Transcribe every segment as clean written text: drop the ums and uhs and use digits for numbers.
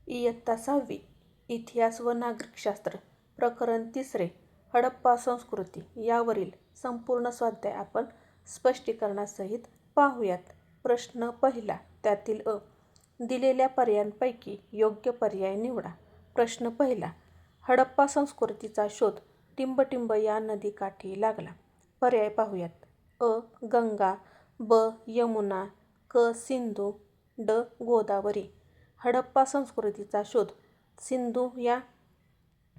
इयत्ता 6वी इतिहास व नागरिकशास्त्र प्रकरण 3 हडप्पा संस्कृती यावरील संपूर्ण स्वाध्याय आपण स्पष्टीकरणासहित पाहूयात. प्रश्न पहिला, त्यातील अ. दिलेल्या पर्यायांपैकी योग्य पर्याय निवडा. प्रश्न पहिला, हडप्पा संस्कृतीचा शोध टिंबटिंब या नदीकाठी लागला. पर्याय पाहूयात. अ. गंगा, ब. यमुना, क. सिंधू, ड. गोदावरी. हडप्पा संस्कृतीचा शोध सिंधू या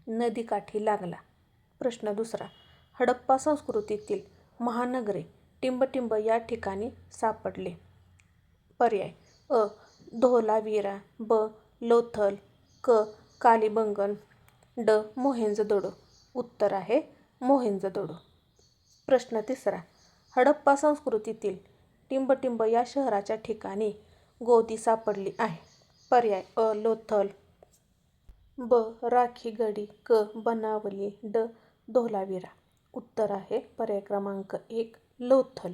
नदीकाठी लागला. प्रश्न दुसरा, हडप्पा संस्कृतीतील महानगरे टिंबटिंब या ठिकाणी सापडले. पर्याय अ. धोलावीरा, ब. लोथल, क. कालिबंगन, ड. मोहेंजोदडो. उत्तर आहे मोहेंजोदडो. प्रश्न तिसरा, हडप्पा संस्कृतीतील टिंबटिंब या शहराच्या ठिकाणी गोदी सापडली आहे. पर्याय अ. लोथल, ब. राखीगढी, क. बनावली, ड. धोलावीरा. उत्तर आहे पर्याय क्रमांक 1 लोथल.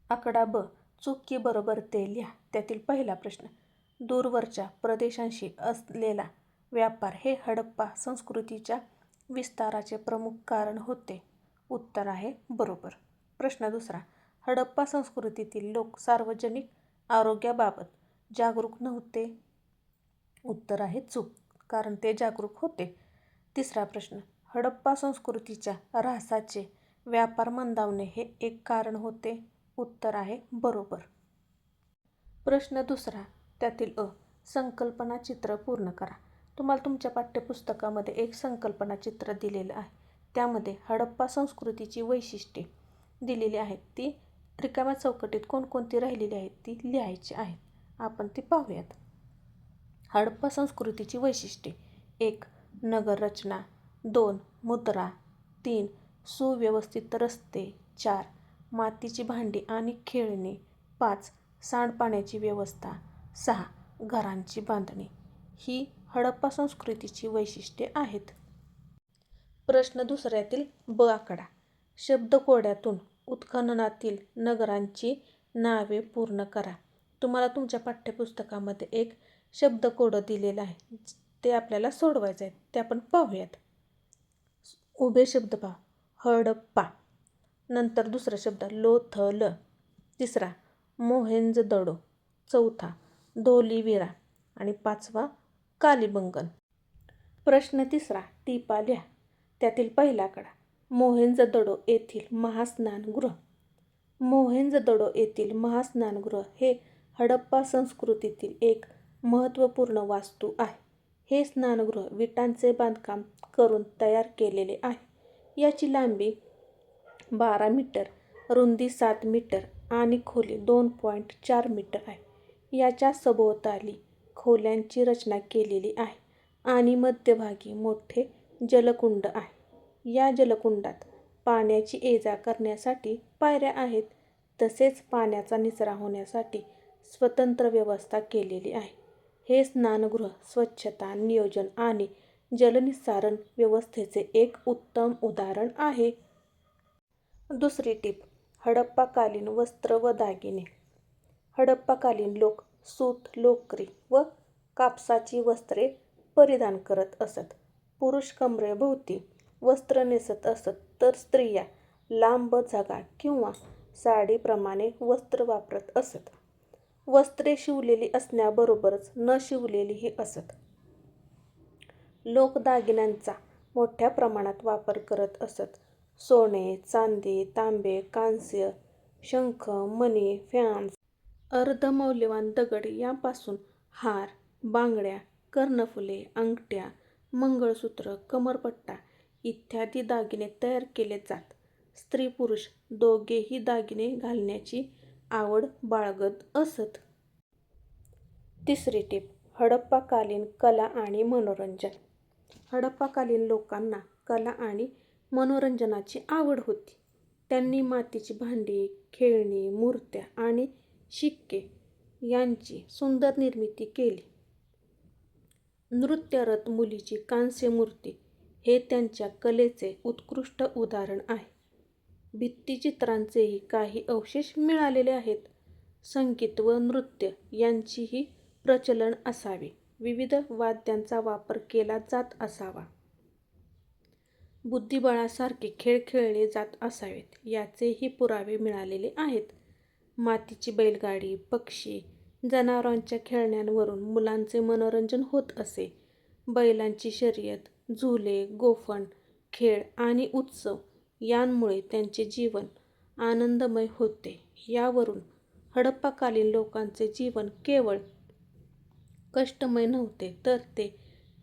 आकडा ब. चूक की बरोबर ते लिहा. त्यातील पहिला प्रश्न, दूरवरच्या प्रदेशांशी असलेला व्यापार हे हडप्पा संस्कृतीच्या विस्ताराचे प्रमुख कारण होते. उत्तर आहे बरोबर. प्रश्न दुसरा, हडप्पा संस्कृतीतील लोक सार्वजनिक आरोग्याबाबत जागरूक नव्हते. उत्तर आहे चूक, कारण ते जागरूक होते. तिसरा प्रश्न, हडप्पा संस्कृतीच्या ऱ्हासाचे व्यापार मंदावणे हे एक कारण होते. उत्तर आहे बरोबर. प्रश्न दुसरा, त्यातील अ. संकल्पना चित्र पूर्ण करा. तुम्हाला तुमच्या पाठ्यपुस्तकामध्ये एक संकल्पना चित्र दिलेलं आहे. त्यामध्ये हडप्पा संस्कृतीची वैशिष्ट्ये दिलेली आहेत. ती रिकाम्या चौकटीत कोणकोणती राहिलेली आहेत ती लिहायची आहेत. आपण ती पाहूयात. हडप्पा संस्कृतीची वैशिष्ट्ये: 1. नगररचना, 2. मुद्रा, 3. सुव्यवस्थित रस्ते, 4. मातीची भांडी आणि खेळणी, 5. सांडपाण्याची व्यवस्था, 6. घरांची बांधणी. ही हडप्पा संस्कृतीची वैशिष्ट्ये आहेत. प्रश्न दुसऱ्यातील ब आकडा, शब्दकोड्यातून उत्खननातील नगरांची नावे पूर्ण करा. तुम्हाला तुमच्या पाठ्यपुस्तकामध्ये एक शब्दकोडं दिलेलं आहे. ते आपल्याला सोडवायचं आहे. ते आपण पाहूयात. उभे शब्द पहा. हडप्पा, नंतर दुसरा शब्द लोथल, तिसरा मोहेंजोदडो, चौथा धोलावीरा आणि 5वा कालिबंगन. प्रश्न तिसरा, टिपा लिहा. त्यातील पहिला आकडा, मोहेंजोदडो येथील महास्नानगृह. मोहेंजोदडो येथील महास्नानगृह हे हडप्पा संस्कृतीतील एक महत्त्वपूर्ण वास्तू आहे. हे स्नानगृह विटांचे बांधकाम करून तयार केलेले आहे. याची लांबी 12 मीटर, रुंदी 7 मीटर आणि खोली 2.4 मीटर आहे. याच्या सभोवताली खोल्यांची रचना केलेली आहे आणि मध्यभागी मोठे जलकुंड आहे. या जलकुंडात पाण्याची ये-जा करण्यासाठी पायऱ्या आहेत. तसेच पाण्याचा निचरा होण्यासाठी स्वतंत्र व्यवस्था केलेली आहे. हे स्नानगृह स्वच्छता, नियोजन आणि जलनिस्सारण व्यवस्थेचे एक उत्तम उदाहरण आहे. दुसरी टीप, हडप्पाकालीन वस्त्र व दागिने. हडप्पाकालीन लोक सूत, लोकरी व कापसाची वस्त्रे परिधान करत असत. पुरुष कमरेभोवती वस्त्र नेसत असत, तर स्त्रिया लांब झगा किंवा साडीप्रमाणे वस्त्र वापरत असत. वस्त्रे शिवलेली असण्याबरोबरच न शिवलेलीही असत. लोक दागिन्यांचा मोठ्या प्रमाणात वापर करत असत. सोने, चांदी, तांबे, कांस्य, शंख, मणी, फॅन्स, अर्धमौल्यवान दगड यांपासून हार, बांगड्या, कर्णफुले, अंगठ्या, मंगळसूत्र, कमरपट्टा इत्यादी दागिने तयार केले जात. स्त्री-पुरुष दोघेही दागिने घालण्याची आवड बाळगत असत. तिसरी टीप, हडप्पाकालीन कला आणि मनोरंजन. हडप्पाकालीन लोकांना कला आणि मनोरंजनाची आवड होती. त्यांनी मातीची भांडी, खेळणी, मूर्त्या आणि शिक्के यांची सुंदर निर्मिती केली. नृत्यरत मुलीची कांस्य मूर्ती हे त्यांच्या कलेचे उत्कृष्ट उदाहरण आहे. भित्तिचित्रांचेही काही अवशेष मिळालेले आहेत. संगीत व नृत्य यांचेही प्रचलन असावे. विविध वाद्यांचा वापर केला जात असावा. बुद्धिबळासारखे खेळ खेळले जात असावेत याचेही पुरावे मिळालेले आहेत. मातीची बैलगाडी, पक्षी, जनावरांच्या खेळण्यांवरून मुलांचे मनोरंजन होत असे. बैलांची शर्यत, झुले, गोफण, खेळ आणि उत्सव यांमुळे त्यांचे जीवन आनंदमय होते. यावरून हडप्पाकालीन लोकांचे जीवन केवळ कष्टमय नव्हते, तर ते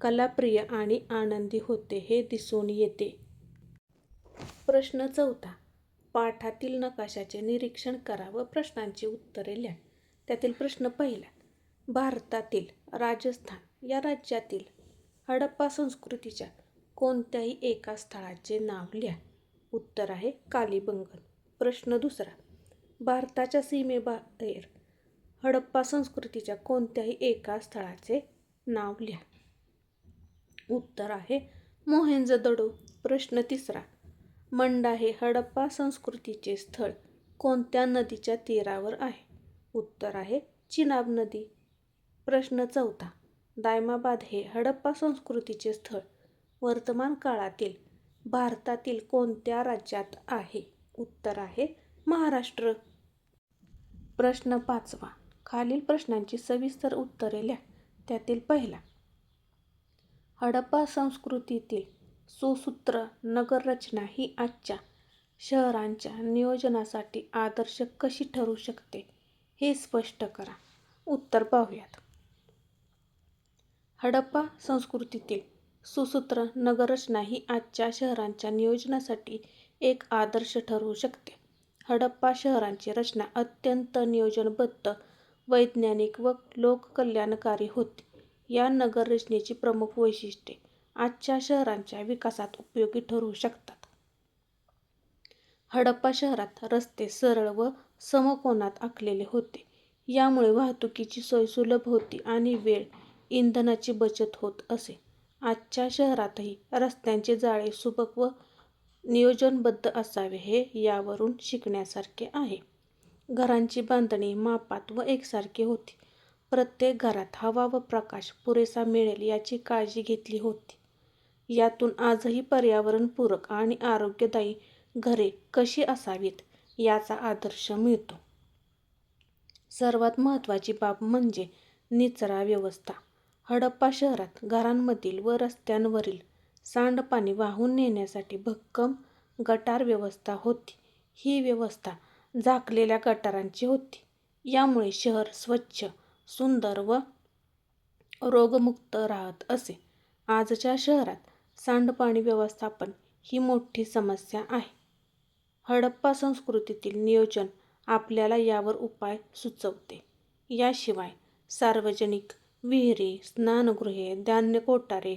कलाप्रिय आणि आनंदी होते हे दिसून येते. प्रश्न 4. पाठातील नकाशाचे निरीक्षण करा व प्रश्नांची उत्तरे लिहा. त्यातील प्रश्न 1. भारतातील राजस्थान या राज्यातील हडप्पा संस्कृतीच्या कोणत्याही एका स्थळाचे नाव लिहा. उत्तर आहे कालीबंगन. प्रश्न 2. भारताच्या सीमेबाहेर हडप्पा संस्कृतीच्या कोणत्याही एका स्थळाचे नाव लिहा. उत्तर आहे मोहेंजोदडो. प्रश्न 3. मंडा हे हडप्पा संस्कृतीचे स्थळ कोणत्या नदीच्या तीरावर आहे. उत्तर आहे चिनाब नदी. प्रश्न 4. दायमाबाद हे हडप्पा संस्कृतीचे स्थळ वर्तमान काळातील भारतातील कोणत्या राज्यात आहे. उत्तर आहे महाराष्ट्र. प्रश्न 5. खालील प्रश्नांची सविस्तर उत्तरे लिहा. त्यातील 1. हडप्पा संस्कृतीतील सुसूत्र नगररचना ही आजच्या शहरांच्या नियोजनासाठी आदर्श कशी ठरू शकते हे स्पष्ट करा. उत्तर पाहूयात. हडप्पा संस्कृतीतील सुसूत्र नगररचना ही आजच्या शहरांच्या नियोजनासाठी एक आदर्श ठरवू शकते. हडप्पा शहरांची रचना अत्यंत नियोजनबद्ध, वैज्ञानिक व लोककल्याणकारी होती. या नगररचनेची प्रमुख वैशिष्ट्ये आजच्या शहरांच्या विकासात उपयोगी ठरू शकतात. हडप्पा शहरात रस्ते सरळ व समकोनात आखलेले होते. यामुळे वाहतुकीची सोय सुलभ होती आणि वेळ, इंधनाची बचत होत असे. आजच्या शहरातही रस्त्यांचे जाळे सुबक व नियोजनबद्ध असावे हे यावरून शिकण्यासारखे आहे. घरांची बांधणी मापात व एकसारखी होती. प्रत्येक घरात हवा व प्रकाश पुरेसा मिळेल याची काळजी घेतली होती. यातून आजही पर्यावरणपूरक आणि आरोग्यदायी घरे कशी असावीत याचा आदर्श मिळतो. सर्वात महत्त्वाची बाब म्हणजे निचरा व्यवस्था. हडप्पा शहरात घरांमधील व रस्त्यांवरील सांडपाणी वाहून नेण्यासाठी भक्कम गटार व्यवस्था होती. ही व्यवस्था झाकलेल्या गटारांची होती. यामुळे शहर स्वच्छ, सुंदर व रोगमुक्त राहत असे. आजच्या शहरात सांडपाणी व्यवस्थापन ही मोठी समस्या आहे. हडप्पा संस्कृतीतील नियोजन आपल्याला यावर उपाय सुचवते. याशिवाय सार्वजनिक विहिरी, स्नानगृहे, धान्य कोठारे,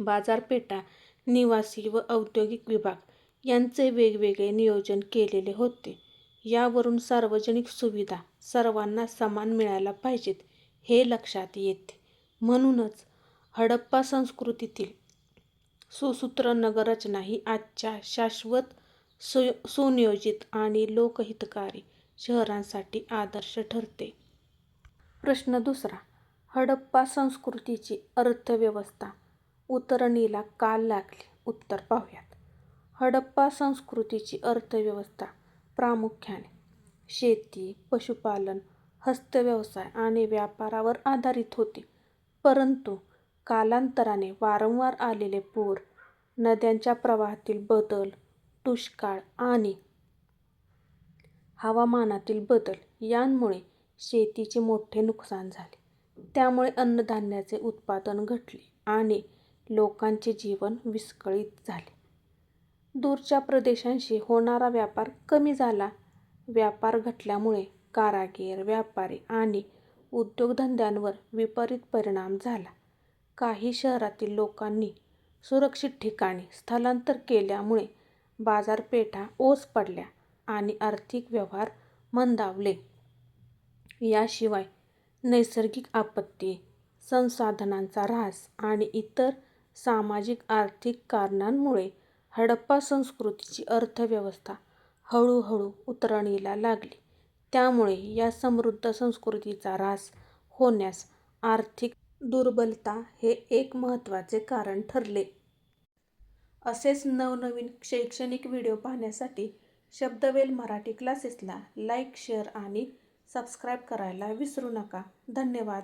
बाजारपेठा, निवासी व औद्योगिक विभाग यांचे वेगवेगळे नियोजन केलेले होते. यावरून सार्वजनिक सुविधा सर्वांना समान मिळायला पाहिजेत हे लक्षात येते. म्हणूनच हडप्पा संस्कृतीतील सुसूत्र नगररचना ही आजच्या शाश्वत, सुनियोजित आणि लोकहितकारी शहरांसाठी आदर्श ठरते. प्रश्न 2. हडप्पा संस्कृतीची अर्थव्यवस्था उतरणीला का लागली. उत्तर पाहूयात. हडप्पा संस्कृतीची अर्थव्यवस्था प्रामुख्याने शेती, पशुपालन, हस्तव्यवसाय आणि व्यापारावर आधारित होती. परंतु कालांतराने वारंवार आलेले पूर, नद्यांच्या प्रवाहातील बदल, दुष्काळ आणि हवामानातील बदल यांमुळे शेतीचे मोठे नुकसान झाले. त्यामुळे अन्नधान्याचे उत्पादन घटले आणि लोकांचे जीवन विस्कळीत झाले. दूरच्या प्रदेशांशी होणारा व्यापार कमी झाला. व्यापार घटल्यामुळे कारागीर, व्यापारी आणि उद्योगधंद्यांवर विपरीत परिणाम झाला. काही शहरातील लोकांनी सुरक्षित ठिकाणी स्थलांतर केल्यामुळे बाजारपेठा ओस पडल्या आणि आर्थिक व्यवहार मंदावले. याशिवाय नैसर्गिक आपत्ती, संसाधनांचा ऱ्हास आणि इतर सामाजिक आर्थिक कारणांमुळे हडप्पा संस्कृतीची अर्थव्यवस्था हळूहळू उतरणीला लागली. त्यामुळे या समृद्ध संस्कृतीचा ऱ्हास होण्यास आर्थिक दुर्बलता हे एक महत्त्वाचे कारण ठरले. असेच नवनवीन शैक्षणिक व्हिडिओ पाहण्यासाठी शब्दवेल मराठी क्लासेसला लाईक, शेअर आणि सबस्क्राईब करायला विसरू नका. धन्यवाद.